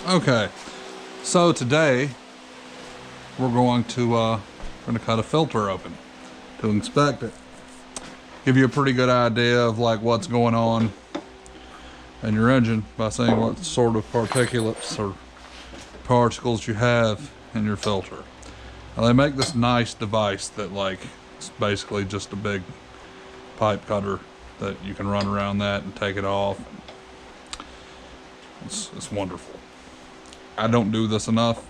Okay, so today we're going to cut a filter open to inspect it. Give you a pretty good idea of like what's going on in your engine by seeing what sort of particulates or particles you have in your filter. Now they make this nice device that like it's basically just a big pipe cutter that you can run around that and take it off. It's wonderful. I don't do this enough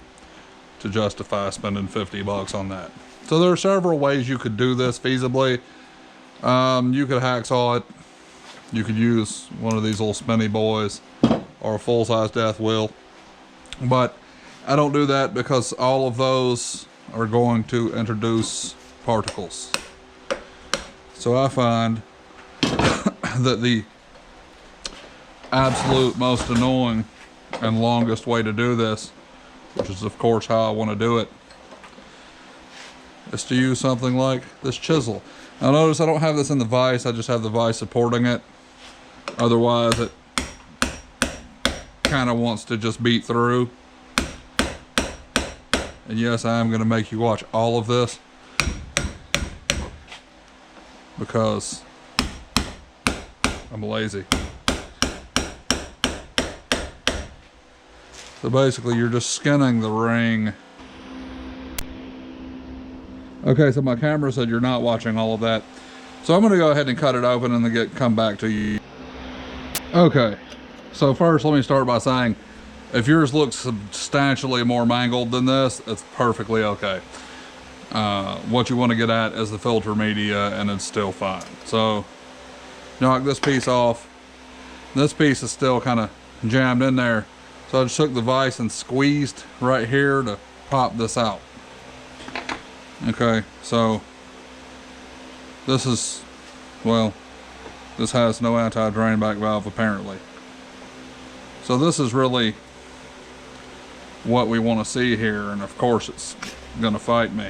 to justify spending $50 on that. So there are several ways you could do this feasibly. You could hacksaw it. You could use one of these little spinny boys or a full-size death wheel. But I don't do that because all of those are going to introduce particles. So I find that the absolute most annoying and longest way to do this, which is of course how I want to do it, is to use something like this chisel. Now notice I don't have this in the vise, I just have the vise supporting it. Otherwise it kind of wants to just beat through. And yes, I am going to make you watch all of this because I'm lazy. So basically you're just skinning the ring. Okay, so my camera said you're not watching all of that. So I'm gonna go ahead and cut it open and then come back to you. Okay, so first let me start by saying, if yours looks substantially more mangled than this, it's perfectly okay. What you want to get at is the filter media and it's still fine. So knock this piece off. This piece is still kind of jammed in there. So I just took the vise and squeezed right here to pop this out. Okay, so this is, well, this has no anti-drain back valve apparently. So this is really what we want to see here, and of course it's gonna fight me.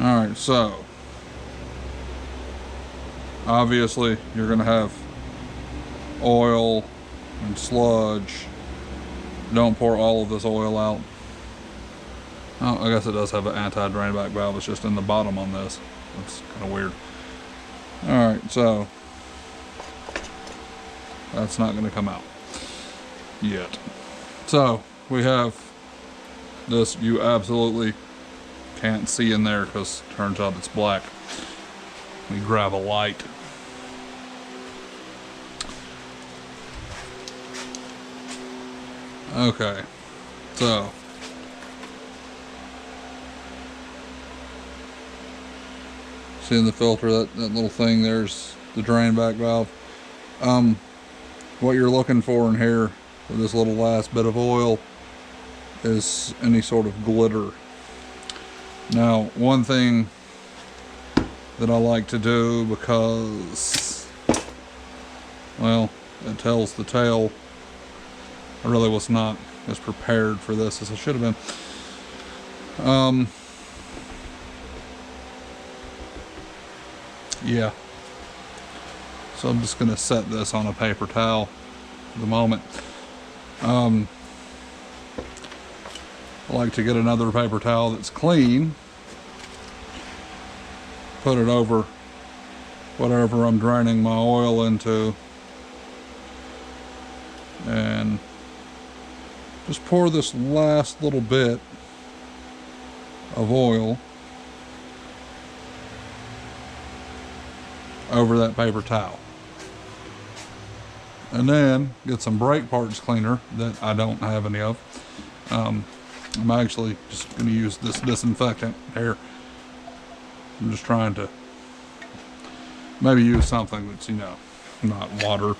Alright, so obviously you're gonna have oil and sludge. Don't pour all of this oil out. Oh, I guess it does have an anti-drain back valve. It's just in the bottom on this. That's kind of weird. Alright, so that's not going to come out yet. So we have this. You absolutely can't see in there because it turns out it's black. We grab a light. Okay, so see in the filter, that little thing, there's the drain back valve. What you're looking for in here with this little last bit of oil is any sort of glitter. Now, one thing that I like to do, because, well, it tells the tale, I really was not as prepared for this as I should have been. Yeah. So I'm just going to set this on a paper towel for the moment. I like to get another paper towel that's clean, put it over whatever I'm draining my oil into, and just pour this last little bit of oil over that paper towel. And then get some brake parts cleaner that I don't have any of. I'm actually just going to use this disinfectant here. I'm just trying to maybe use something that's, you know, not water.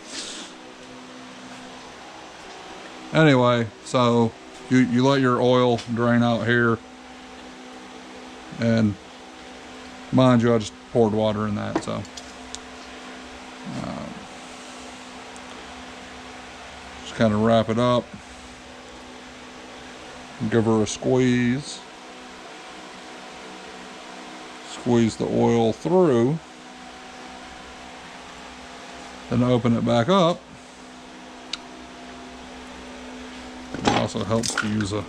Anyway, so you let your oil drain out here, and mind you, I just poured water in that, so just kind of wrap it up, give her a squeeze the oil through, then open it back up also helps to use a,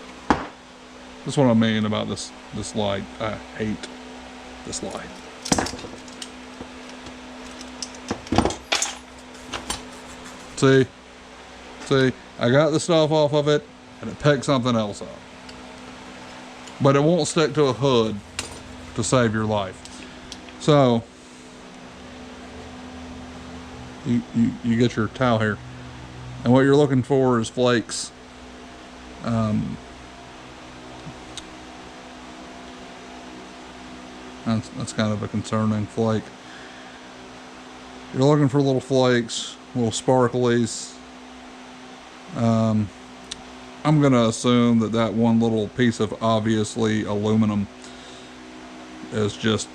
that's what I mean about this light. I hate this light. See, I got the stuff off of it and it picked something else up. But it won't stick to a hood to save your life. So, you get your towel here. And what you're looking for is flakes. That's kind of a concerning flake. You're looking for little flakes, little sparklies. I'm gonna assume that one little piece of obviously aluminum is just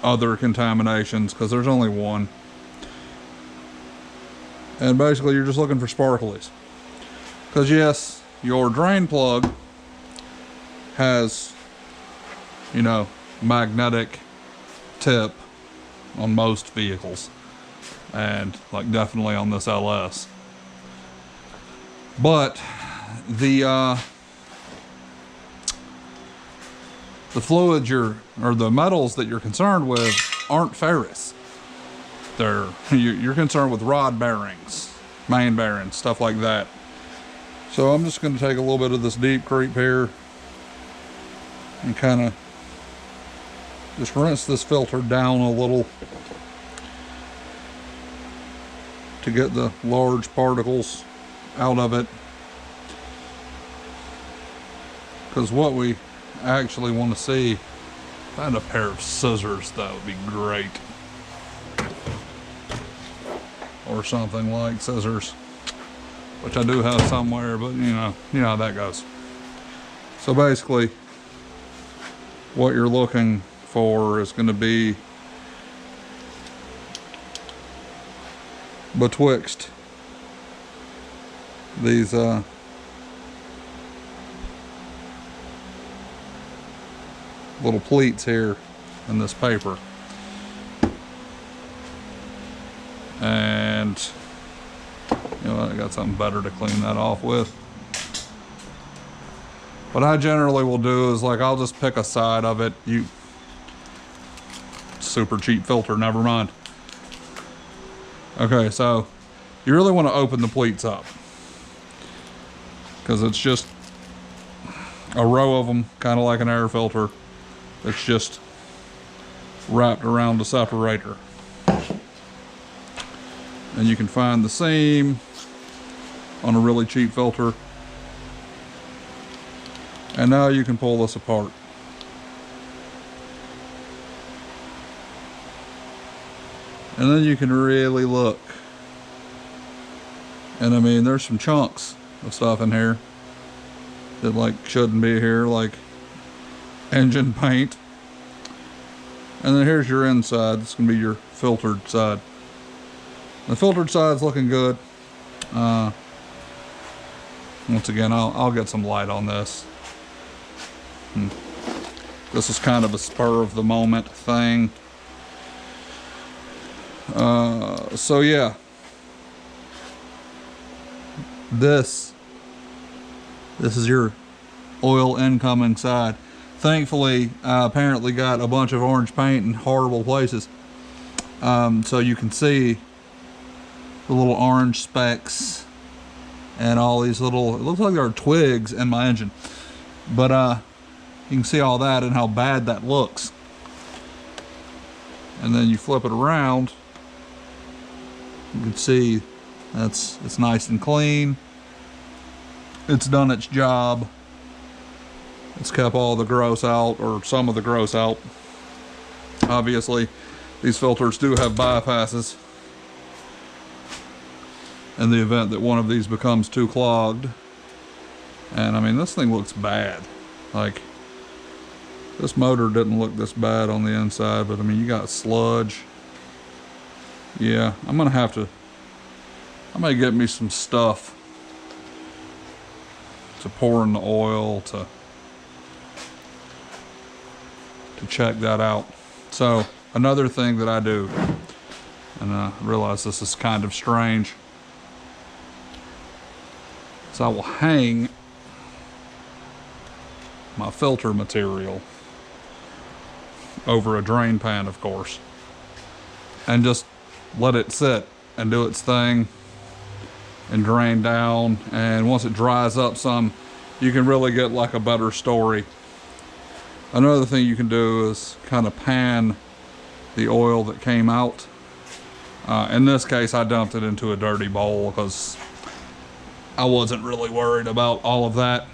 other contaminations, because there's only one. And basically you're just looking for sparklies. Because yes, your drain plug has, you know, magnetic tip on most vehicles. And like definitely on this LS. But the fluids or the metals that you're concerned with aren't ferrous. You're concerned with rod bearings, main bearings, stuff like that. So I'm just going to take a little bit of this deep creep here and kind of just rinse this filter down a little to get the large particles out of it. Because what we actually want to see, find a pair of scissors, that would be great. Or something like scissors, which I do have somewhere, but you know how that goes. So basically, what you're looking for is going to be betwixt these little pleats here in this paper. And you know, I got something better to clean that off with. What I generally will do is, like, I'll just pick a side of it. Super cheap filter, never mind. Okay, so you really want to open the pleats up, because it's just a row of them, kind of like an air filter. It's just wrapped around the separator. And you can find the same on a really cheap filter. And now you can pull this apart. And then you can really look. And I mean, there's some chunks of stuff in here that like shouldn't be here, like engine paint. And then here's your inside. This is gonna be your filtered side. The filtered side's looking good. Once again, I'll get some light on this. This is kind of a spur of the moment thing. So yeah, this is your oil incoming side. Thankfully, I apparently got a bunch of orange paint in horrible places. So you can see the little orange specks and all these little, it looks like there are twigs in my engine. But you can see all that and how bad that looks. And then you flip it around, you can see it's nice and clean. It's done its job. It's kept all the gross out, or some of the gross out. Obviously, these filters do have bypasses in the event that one of these becomes too clogged. And I mean, this thing looks bad. Like, this motor didn't look this bad on the inside, but I mean, you got sludge. Yeah, I may get me some stuff to pour in the oil to check that out. So another thing that I do, and I realize this is kind of strange, so I will hang my filter material over a drain pan, of course, and just let it sit and do its thing and drain down. And once it dries up some, you can really get like a better story. Another thing you can do is kind of pan the oil that came out. In this case, I dumped it into a dirty bowl because I wasn't really worried about all of that.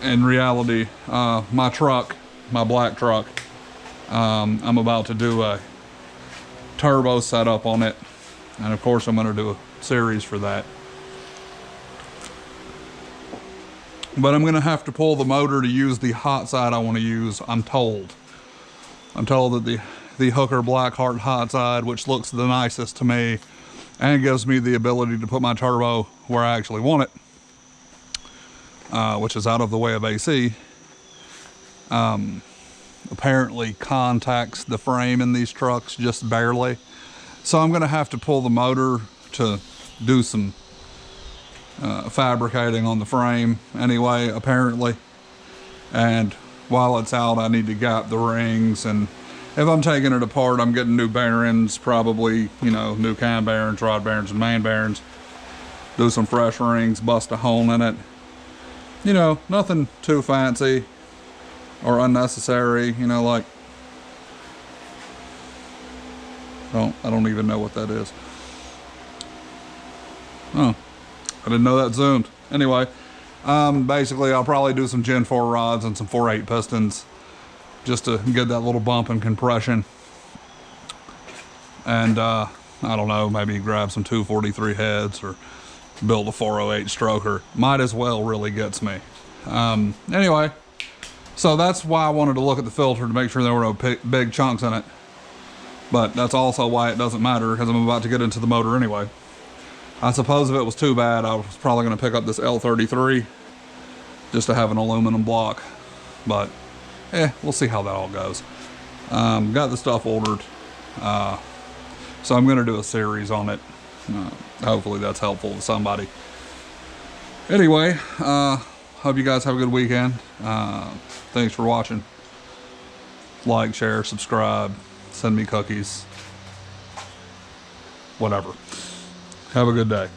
In reality, my truck, my black truck, I'm about to do a turbo setup on it, and of course I'm going to do a series for that. But I'm going to have to pull the motor to use the hot side I want to use. I'm told that the Hooker Blackheart hot side, which looks the nicest to me and gives me the ability to put my turbo where I actually want it, which is out of the way of AC, apparently contacts the frame in these trucks just barely. So I'm going to have to pull the motor to do some fabricating on the frame anyway, apparently. And while it's out, I need to gap the rings, and if I'm taking it apart, I'm getting new bearings, probably, you know, new cam bearings, rod bearings, and main bearings. Do some fresh rings, bust a hole in it. You know, nothing too fancy or unnecessary, you know, like, I don't even know what that is. Oh, I didn't know that zoomed. Anyway, basically I'll probably do some Gen 4 rods and some 4/8 pistons just to get that little bump in compression. And I don't know, maybe grab some 243 heads or build a 408 stroker. Might as well really gets me. Anyway, so that's why I wanted to look at the filter to make sure there were no big chunks in it. But that's also why it doesn't matter, because I'm about to get into the motor anyway. I suppose if it was too bad, I was probably going to pick up this L33 just to have an aluminum block. But we'll see how that all goes. Got the stuff ordered, so I'm going to do a series on it. Hopefully that's helpful to somebody. Anyway, hope you guys have a good weekend. Thanks for watching. Like, share, subscribe, send me cookies, whatever. Have a good day.